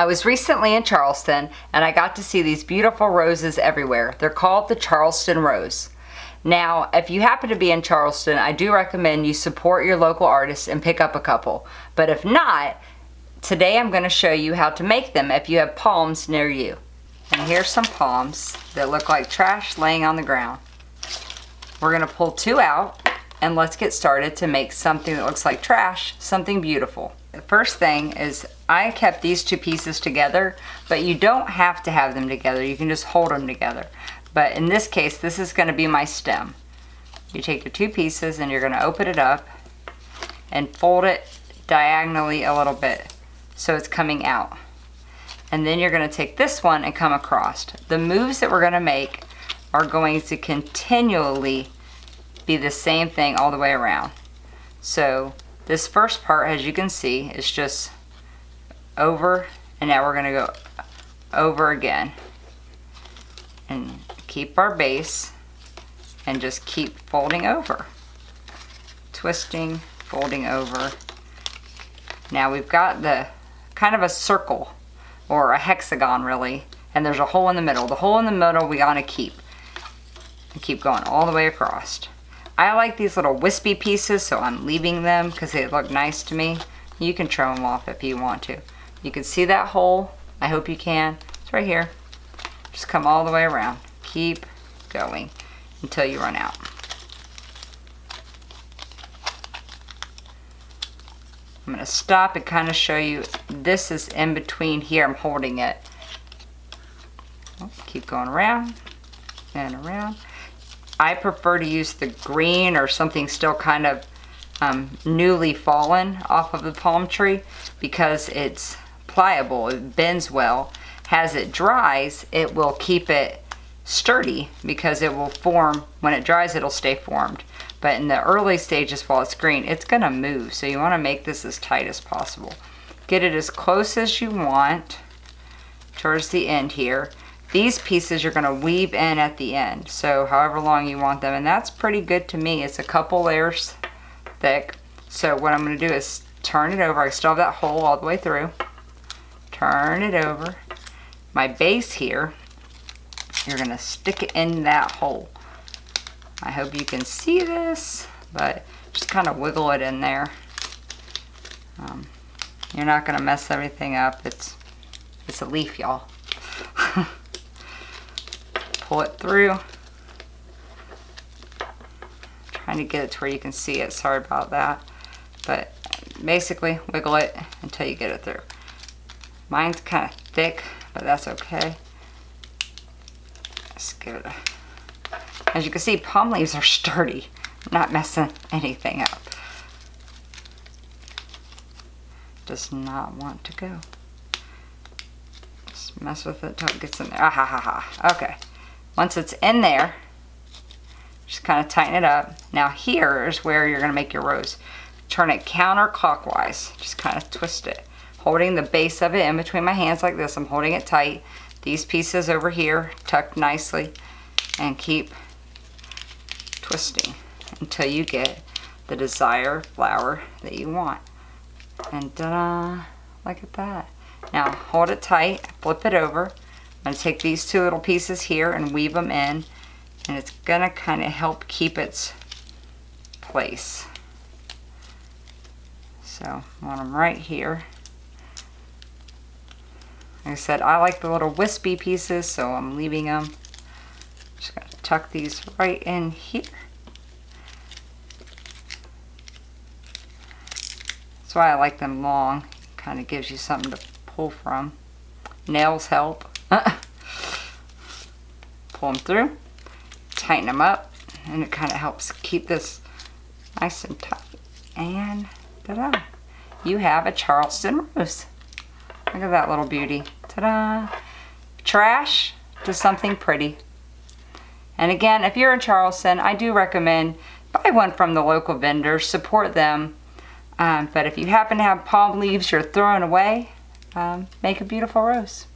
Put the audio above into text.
I was recently in Charleston and I got to see these beautiful roses everywhere. They're called the Charleston Rose. Now, if you happen to be in Charleston, I do recommend you support your local artists and pick up a couple. But if not, today I'm going to show you how to make them if you have palms near you. And here's some palms that look like trash laying on the ground. We're going to pull two out and let's get started to make something that looks like trash, something beautiful. The first thing is I kept these two pieces together, but you don't have to have them together. You can just hold them together. But in this case, this is going to be my stem. You take your two pieces and you're going to open it up and fold it diagonally a little bit so it's coming out. And then you're going to take this one and come across. The moves that we're going to make are going to continually be the same thing all the way around. So this first part, as you can see, is just over, and now we're going to go over again. And keep our base and just keep folding over. Twisting, folding over. Now we've got the kind of a circle, or a hexagon really, and there's a hole in the middle. The hole in the middle we want to keep. And keep going all the way across. I like these little wispy pieces, so I'm leaving them because they look nice to me. You can trim them off if you want to. You can see that hole. I hope you can. It's right here. Just come all the way around. Keep going until you run out. I'm going to stop and kind of show you. This is in between here. I'm holding it. Keep going around and around. I prefer to use the green or something still kind of newly fallen off of the palm tree because it's pliable, it bends well. As it dries, it will keep it sturdy because it will form. When it dries, it'll stay formed. But in the early stages while it's green, it's going to move. So you want to make this as tight as possible. Get it as close as you want towards the end here. These pieces you're going to weave in at the end, so however long you want them, and that's pretty good to me. It's a couple layers thick. So what I'm going to do is turn it over. I still have that hole all the way through. Turn it over. My base here, you're going to stick it in that hole. I hope you can see this, but just kind of wiggle it in there. You're not going to mess everything up. It's a leaf, y'all. Pull it through. Trying to get it to where you can see it. Sorry about that. But basically, wiggle it until you get it through. Mine's kind of thick, but that's okay. Let's give it a... As you can see, palm leaves are sturdy. I'm not messing anything up. Does not want to go. Just mess with it until it gets in there. Ah ha ha ha. Okay. Once it's in there, just kind of tighten it up. Now here is where you're going to make your rose. Turn it counterclockwise. Just kind of twist it. Holding the base of it in between my hands like this. I'm holding it tight. These pieces over here tucked nicely. And keep twisting until you get the desired flower that you want. And ta-da! Look at that. Now hold it tight. Flip it over. I'm going to take these two little pieces here and weave them in, and it's going to kind of help keep its place. So I want them right here. Like I said, I like the little wispy pieces, so I'm leaving them. Just going to tuck these right in here. That's why I like them long. Kind of gives you something to pull from. Nails help. Pull them through, tighten them up, and it kind of helps keep this nice and tight. And ta-da! You have a Charleston rose. Look at that little beauty. Ta-da! Trash to something pretty. And again, if you're in Charleston, I do recommend buy one from the local vendors. Support them. But if you happen to have palm leaves you're throwing away, make a beautiful rose.